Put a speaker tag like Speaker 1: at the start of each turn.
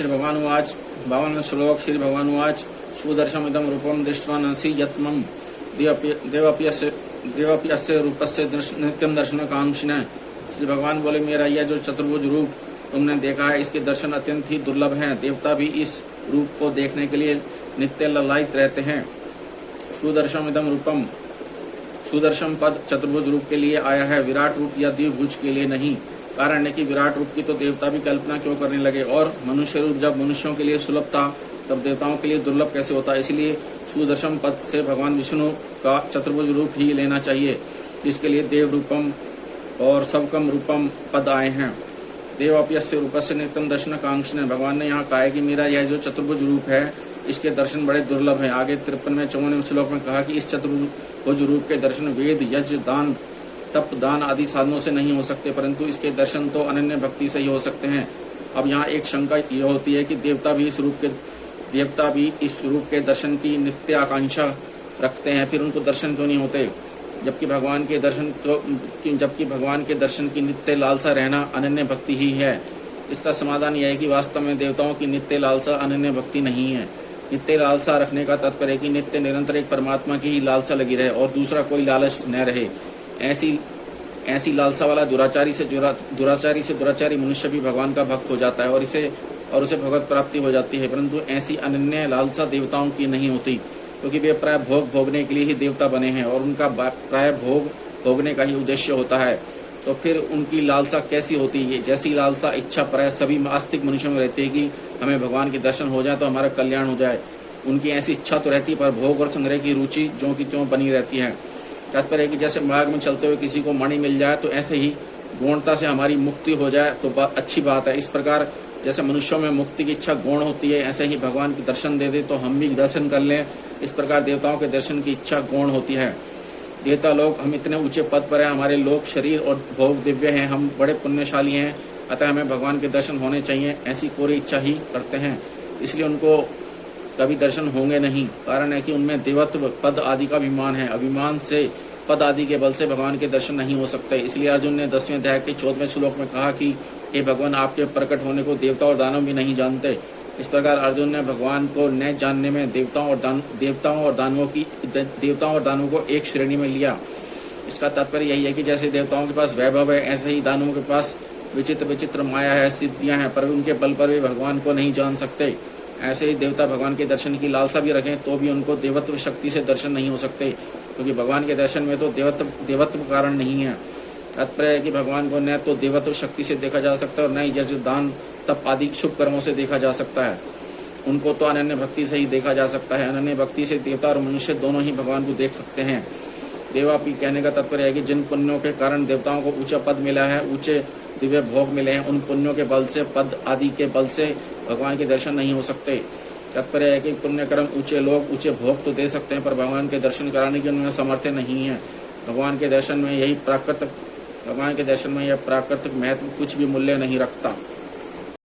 Speaker 1: श्री भगवानुवाच 52 श्लोक। श्री भगवानुवाच सुदर्शमिदं रूपं दृष्ट्वा नसि यत्मं देवप्यस्य रूपस्य नित्यं दर्शनकांक्षिणः। श्री भगवान बोले, मेरा यह जो चतुर्भुज रूप तुमने देखा है, इसके दर्शन अत्यंत ही दुर्लभ हैं। देवता भी इस रूप को देखने के लिए नित्य ललायित रहते हैं। सुदर्शमिदं रूपम, सुदर्शन पद चतुर्भुज रूप के लिए आया है, विराट रूप या द्विभुज के लिए नहीं। कारण है कि विराट रूप की तो देवता भी कल्पना क्यों करने लगे, और मनुष्य रूप जब मनुष्यों के लिए सुलभ था तब देवताओं के लिए दुर्लभ कैसे होता। इसलिए सुदर्शन पद से भगवान विष्णु का चतुर्भुज रूप ही लेना चाहिए। इसके लिए देव रूपम और सबकम रूपम पद आए हैं। देवाप्यस्य रूपस्य नित्यम दर्शन कांक्षिण। भगवान ने यहाँ कहा है कि मेरा यह जो चतुर्भुज रूप है, इसके दर्शन बड़े दुर्लभ हैं। आगे 53वें 54वें श्लोक में कहा कि इस चतुर्भुज रूप के दर्शन वेद, यज्ञ, दान, तप, दान आदि साधनों से नहीं हो सकते, परंतु इसके दर्शन तो अनन्य भक्ति से ही हो सकते हैं। अब यहाँ एक शंका यह होती है कि देवता भी इस रूप के दर्शन की नित्य आकांक्षा रखते हैं, फिर उनको दर्शन क्यों नहीं होते, जबकि भगवान के दर्शन की नित्य लालसा रहना अनन्य भक्ति ही है। इसका समाधान यह है कि वास्तव में देवताओं की नित्य लालसा अनन्य भक्ति नहीं है। नित्य लालसा रखने का तात्पर्य है कि नित्य निरंतर एक परमात्मा की ही लालसा लगी रहे और दूसरा कोई लालच न रहे। ऐसी लालसा वाला दुराचारी से दुराचारी मनुष्य भी भगवान का भक्त हो जाता है और उसे भगवत प्राप्ति हो जाती है, परंतु ऐसी अनन्य लालसा देवताओं की नहीं होती, क्योंकि वे प्राय भोग भोगने के लिए ही देवता बने हैं और उनका प्राय भोग भोगने का ही उद्देश्य होता है। तो फिर उनकी लालसा कैसी होती है? जैसी लालसा इच्छा प्राय सभी आस्तिक मनुष्यों में रहती है कि हमें भगवान के दर्शन हो जाए तो हमारा कल्याण हो जाए। उनकी ऐसी इच्छा तो रहती है, पर भोग और संग्रह की रुचि ज्यों की त्यों बनी रहती है। तात्पर्य है कि जैसे मार्ग में चलते हुए किसी को मणि मिल जाए तो ऐसे ही गौणता से हमारी मुक्ति हो जाए तो अच्छी बात है। इस प्रकार जैसे मनुष्यों में मुक्ति की इच्छा गौण होती है, ऐसे ही भगवान के दर्शन दे दे तो हम भी दर्शन कर लें। इस प्रकार देवताओं के दर्शन की इच्छा गौण होती है। देवता लोग, हम इतने ऊंचे पद पर हैं, हमारे लोक शरीर और भोग दिव्य हैं, हम बड़े पुण्यशाली हैं, अतः हमें भगवान के दर्शन होने चाहिए, ऐसी कोरी इच्छा ही करते हैं। इसलिए उनको कभी दर्शन होंगे नहीं। कारण है कि उनमें देवत्व, पद आदि का अभिमान है। अभिमान से, पद आदि के बल से भगवान के दर्शन नहीं हो सकते। इसलिए अर्जुन ने 10वें अध्याय के 14वें श्लोक में कहा कि हे भगवान, आपके प्रकट होने को देवता और दानव भी नहीं जानते। इस प्रकार अर्जुन ने भगवान को न जानने में देवताओं और दानवों को एक श्रेणी में लिया। इसका तात्पर्य यही है कि जैसे देवताओं के पास वैभव है, ऐसे ही दानवों के पास विचित्र माया है, सिद्धियां हैं, पर उनके बल पर भी भगवान को नहीं जान सकते। ऐसे ही देवता भगवान के दर्शन की लालसा भी रखें तो भी उनको देवत्व शक्ति से दर्शन नहीं हो सकते, क्योंकि भगवान के दर्शन में तो देवत्व कारण नहीं है। तात्पर्य है कि भगवान को न तो देवत्व शक्ति से देखा जा सकता है और न ही जैसे दान, तप आदि शुभ कर्मों से देखा जा सकता है। उनको तो अनन्य भक्ति से ही देखा जा सकता है। अनन्य भक्ति से देवता और मनुष्य दोनों ही भगवान को देख सकते हैं। देवापी कहने का तात्पर्य है कि जिन पुण्यों के कारण देवताओं को ऊंचा पद मिला है, ऊंचे दिव्य भोग मिले हैं, उन पुण्यों के बल से, पद आदि के बल से भगवान के दर्शन नहीं हो सकते। तात्पर्य है कि पुण्य कर्म, ऊंचे लोग ऊंचे भोग तो दे सकते हैं, पर भगवान के दर्शन कराने की उनमें सामर्थ्य नहीं है। भगवान के दर्शन में यह प्राकृतिक महत्व कुछ भी मूल्य नहीं रखता।